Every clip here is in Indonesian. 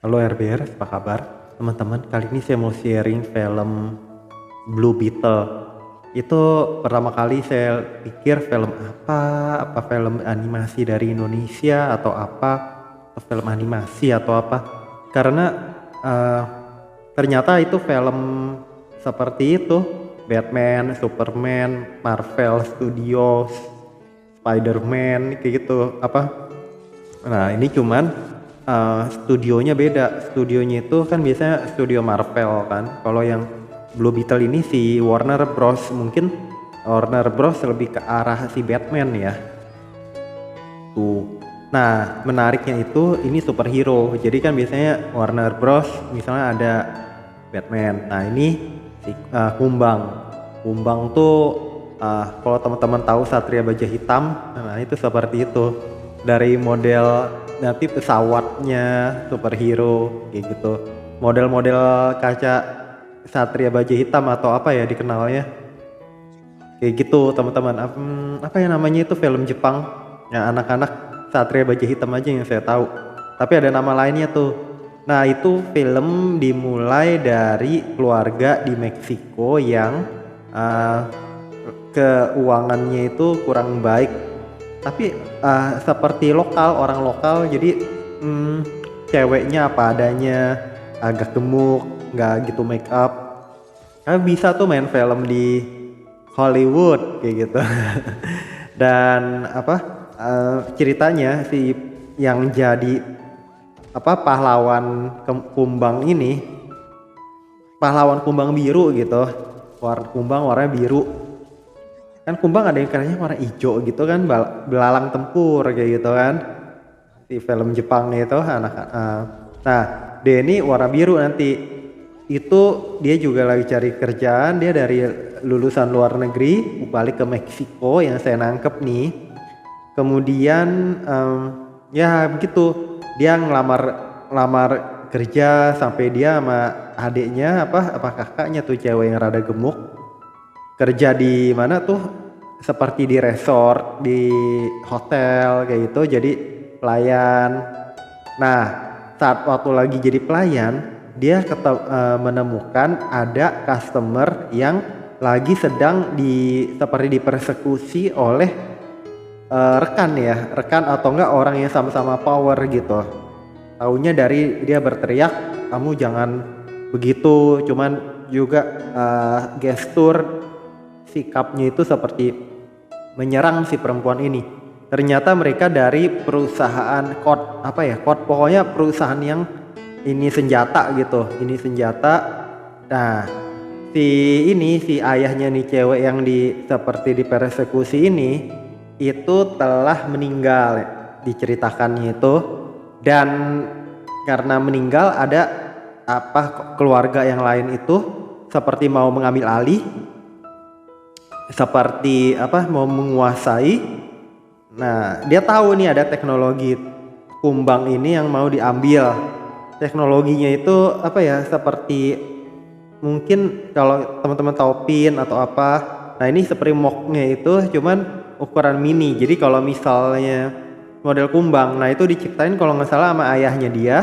Halo RBR, apa kabar? Teman-teman, kali ini saya mau sharing film Blue Beetle. Itu pertama kali saya pikir film apa film animasi dari Indonesia atau film animasi atau apa. Karena eh, ternyata itu film seperti itu, Batman, Superman, Marvel Studios, Spider-Man kayak gitu Nah ini cuman studionya beda. Studionya itu kan biasanya studio Marvel kan. Kalau yang Blue Beetle ini si Warner Bros. Mungkin Warner Bros lebih ke arah si Batman ya. Tuh. Nah menariknya itu ini superhero. Jadi kan biasanya Warner Bros. Misalnya ada Batman. Nah ini si Kumbang. Kumbang tuh kalau teman-teman tahu Satria Baja Hitam, nah itu seperti itu. Dari model nanti pesawatnya superhero kayak gitu. Model-model kaca Satria Baja Hitam atau apa ya dikenalnya. Kayak gitu teman-teman. Apa ya namanya itu film Jepang. Ya anak-anak Satria Baja Hitam aja yang saya tahu. Tapi ada nama lainnya tuh. Nah itu film dimulai dari keluarga di Meksiko yang uh, keuangannya itu kurang baik, tapi seperti orang lokal jadi ceweknya apa adanya, agak gemuk, nggak gitu make up, bisa tuh main film di Hollywood kayak gitu. Dan ceritanya si yang jadi pahlawan kumbang ini, pahlawan kumbang biru gitu, kumbang warna biru. Kan kumbang ada yang kayaknya warna hijau gitu kan, belalang tempur kayak gitu kan, di film Jepang itu nah dia ini warna biru. Nanti itu dia juga lagi cari kerjaan, dia dari lulusan luar negeri balik ke Meksiko yang saya nangkep nih. Kemudian ya begitu dia ngelamar kerja sampai dia sama adiknya apa kakaknya tuh cewek yang rada gemuk kerja di mana tuh, seperti di resort, di hotel kayak gitu, jadi pelayan. Nah saat waktu lagi jadi pelayan dia menemukan ada customer yang lagi sedang seperti dipersekusi oleh rekan atau enggak orang yang sama-sama power gitu. Taunya dari dia berteriak, kamu jangan begitu, cuman juga gestur sikapnya itu seperti menyerang si perempuan ini. Ternyata mereka dari perusahaan kod pokoknya perusahaan yang ini senjata gitu, ini senjata. Nah si ayahnya nih cewek yang seperti dipersekusi ini itu telah meninggal, diceritakannya itu. Dan karena meninggal ada keluarga yang lain itu seperti mau mengambil alih, seperti mau menguasai. Nah dia tahu nih ada teknologi kumbang ini yang mau diambil. Teknologinya itu seperti mungkin kalau teman-teman tahu pin atau apa, nah ini seperti mocknya itu cuman ukuran mini. Jadi kalau misalnya model kumbang, nah itu diciptain kalau nggak salah sama ayahnya dia,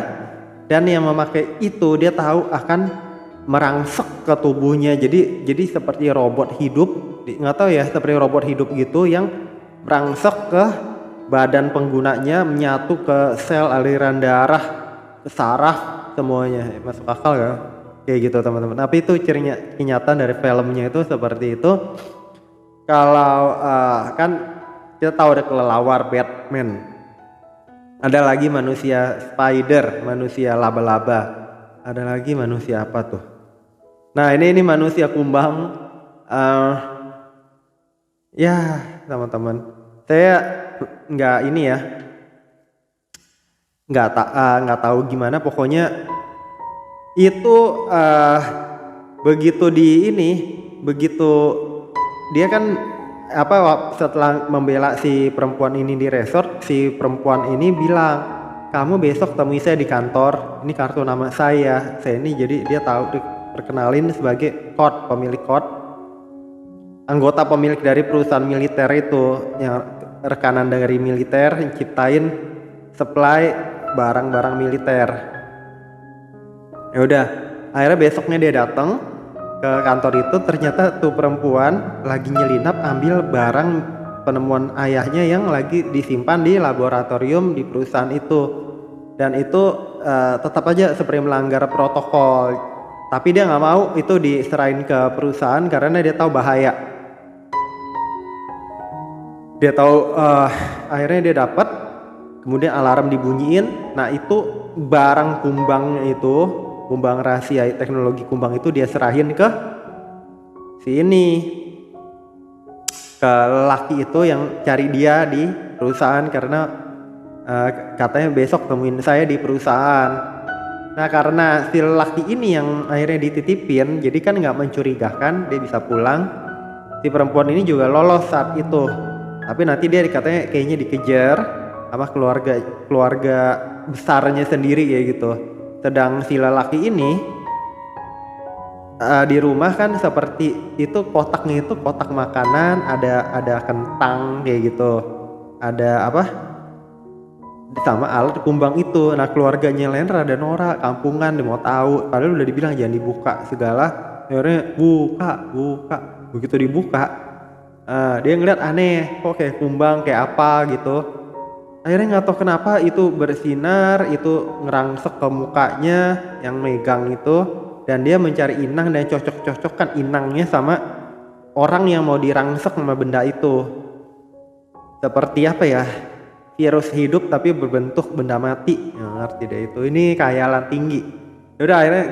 dan yang memakai itu dia tahu akan merangsek ke tubuhnya, jadi seperti robot hidup, nggak tahu ya, seperti robot hidup gitu yang merangsek ke badan penggunanya, menyatu ke sel, aliran darah, ke saraf, semuanya. Masuk akal ya kayak gitu teman-teman. Tapi itu kenyataan dari filmnya itu seperti itu. Kalau kan kita tahu ada kelelawar Batman, ada lagi manusia spider, manusia laba-laba, ada lagi manusia apa tuh. Nah ini manusia kumbang. Ya teman-teman, saya nggak tahu gimana, pokoknya itu begitu dia kan setelah membela si perempuan ini di resort, si perempuan ini bilang, kamu besok temui saya di kantor, ini kartu nama saya ini. Jadi dia tahu, diperkenalin sebagai pemilik anggota pemilik dari perusahaan militer itu, yang rekanan dari militer yang ciptain supply barang-barang militer. Ya udah, akhirnya besoknya dia datang ke kantor itu, ternyata tuh perempuan lagi nyelinap ambil barang penemuan ayahnya yang lagi disimpan di laboratorium di perusahaan itu. Dan itu tetap aja seperti melanggar protokol. Tapi dia nggak mau itu diserahin ke perusahaan karena dia tahu bahaya. Dia tahu akhirnya dia dapat, kemudian alarm dibunyiin. Nah itu barang kumbangnya itu, kumbang rahasia teknologi kumbang itu dia serahin ke si ini, ke laki itu yang cari dia di perusahaan karena katanya besok temuin saya di perusahaan. Nah karena si laki ini yang akhirnya dititipin, jadi kan nggak mencurigakan, dia bisa pulang. Si perempuan ini juga lolos saat itu, tapi nanti dia katanya kayaknya dikejar sama keluarga besarnya sendiri kayak gitu. Sedang si lelaki ini di rumah kan seperti itu, kotaknya itu kotak makanan, ada kentang kayak gitu, ada apa sama alat kumbang itu. Nah keluarganya lain rada norak, kampungan, dia mau tahu, padahal udah dibilang jangan dibuka segala. Akhirnya buka, begitu dibuka dia ngeliat aneh, kok kayak kumbang kayak apa gitu. Akhirnya nggak tahu kenapa itu bersinar, itu ngerangsek ke mukanya yang megang itu, dan dia mencari inang dan cocok-cocokkan inangnya sama orang yang mau dirangsek sama benda itu. Seperti apa ya, virus hidup tapi berbentuk benda mati. Nggak ngerti deh itu, ini khayalan tinggi. Udah akhirnya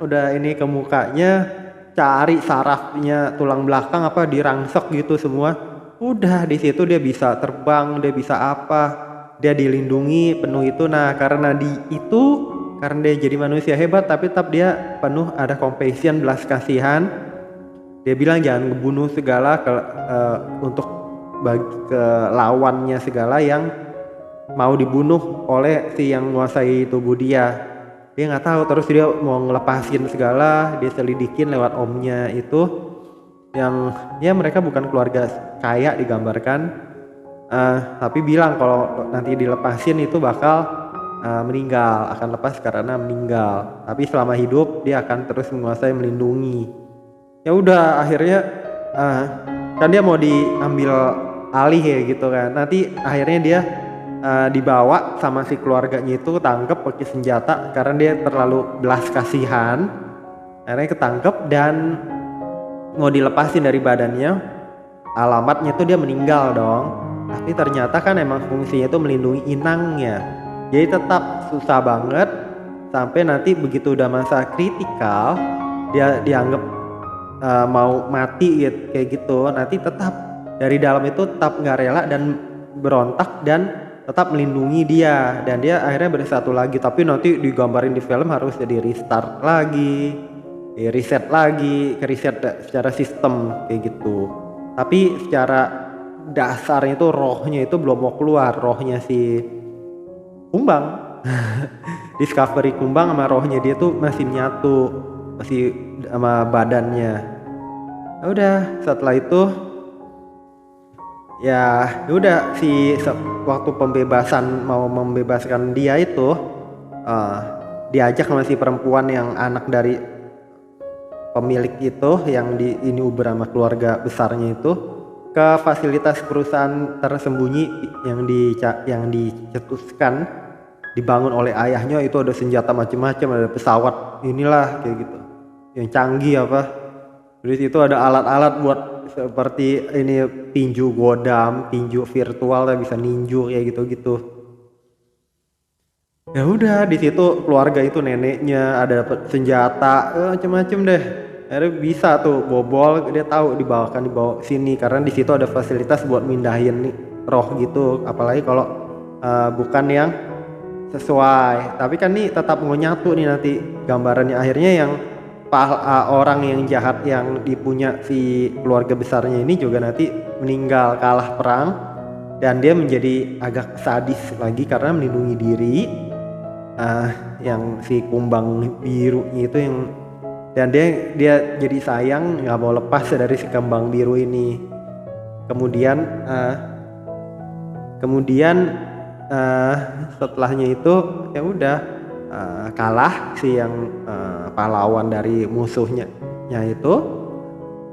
udah ini ke mukanya, cari sarafnya, tulang belakang apa dirangsek gitu semua. Udah di situ dia bisa terbang, dia bisa apa, dia dilindungi penuh itu. Nah karena karena dia jadi manusia hebat, tapi tetap dia penuh ada compassion, belas kasihan. Dia bilang jangan ngebunuh segala untuk bagi ke lawannya segala yang mau dibunuh oleh si yang menguasai tubuh dia. Dia nggak tahu, terus dia mau ngelepasin segala, dia selidikin lewat omnya itu yang ya mereka bukan keluarga kaya digambarkan, tapi bilang kalau nanti dilepasin itu bakal meninggal, akan lepas karena meninggal, tapi selama hidup dia akan terus menguasai, melindungi. Ya udah akhirnya kan dia mau diambil alih ya gitu kan, nanti akhirnya dia dibawa sama si keluarganya itu, tangkep pakai senjata karena dia terlalu belas kasihan. Akhirnya ketangkep dan mau dilepasin dari badannya. Alamatnya tuh dia meninggal dong, tapi ternyata kan emang fungsinya itu melindungi inangnya, jadi tetap susah banget. Sampai nanti begitu udah masa kritikal, dia dianggap mau mati gitu, kayak gitu. Nanti tetap dari dalam itu tetap nggak rela dan berontak dan tetap melindungi dia, dan dia akhirnya bersatu lagi. Tapi nanti digambarin di film harus jadi restart lagi, reset lagi, ke reset secara sistem kayak gitu. Tapi secara dasarnya itu rohnya itu belum mau keluar, rohnya si kumbang Discovery kumbang sama rohnya dia tuh masih nyatu, masih sama badannya. Udah setelah itu ya udah waktu pembebasan, mau membebaskan dia itu diajak sama si perempuan yang anak dari pemilik itu yang ini Uber sama keluarga besarnya itu ke fasilitas perusahaan tersembunyi yang dicetuskan, dibangun oleh ayahnya. Itu ada senjata macam-macam, ada pesawat inilah kayak gitu yang canggih apa. Di situ ada alat-alat buat seperti ini tinju godam, tinju virtual, bisa ninju kayak gitu-gitu. Ya udah di situ keluarga itu, neneknya ada dapat senjata macam-macam deh. Akhirnya bisa tuh bobol, dia tahu dibawa sini karena di situ ada fasilitas buat mindahin roh gitu. Apalagi kalau bukan yang sesuai. Tapi kan nih tetap mau nyatu nih nanti gambarannya. Akhirnya yang orang yang jahat yang dipunya si keluarga besarnya ini juga nanti meninggal, kalah perang, dan dia menjadi agak sadis lagi karena melindungi diri. Yang si kumbang birunya itu yang, dan dia jadi sayang, nggak mau lepas dari si kembang biru ini. Kemudian setelahnya itu ya udah kalah si yang pahlawan dari musuhnya itu.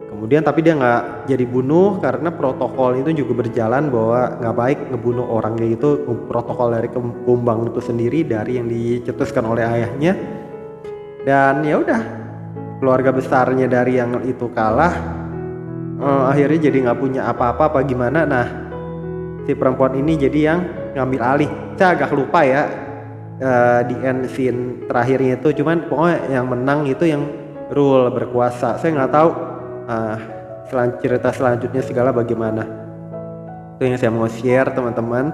Kemudian tapi dia nggak jadi bunuh karena protokol itu juga berjalan bahwa nggak baik ngebunuh orang kayak gitu. Protokol dari Kumbang itu sendiri dari yang dicetuskan oleh ayahnya. Dan ya udah, keluarga besarnya dari yang itu kalah, akhirnya jadi nggak punya apa-apa gimana. Nah, si perempuan ini jadi yang ngambil alih. Saya agak lupa ya di end scene terakhirnya itu, cuman pokoknya yang menang itu yang rule berkuasa. Saya nggak tahu cerita selanjutnya segala bagaimana. Itu yang saya mau share teman-teman.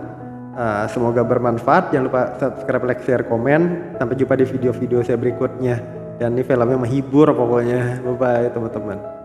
Semoga bermanfaat. Jangan lupa subscribe, like, share, komen. Sampai jumpa di video-video saya berikutnya. Dan ini filmnya menghibur pokoknya. Bye bye teman-teman.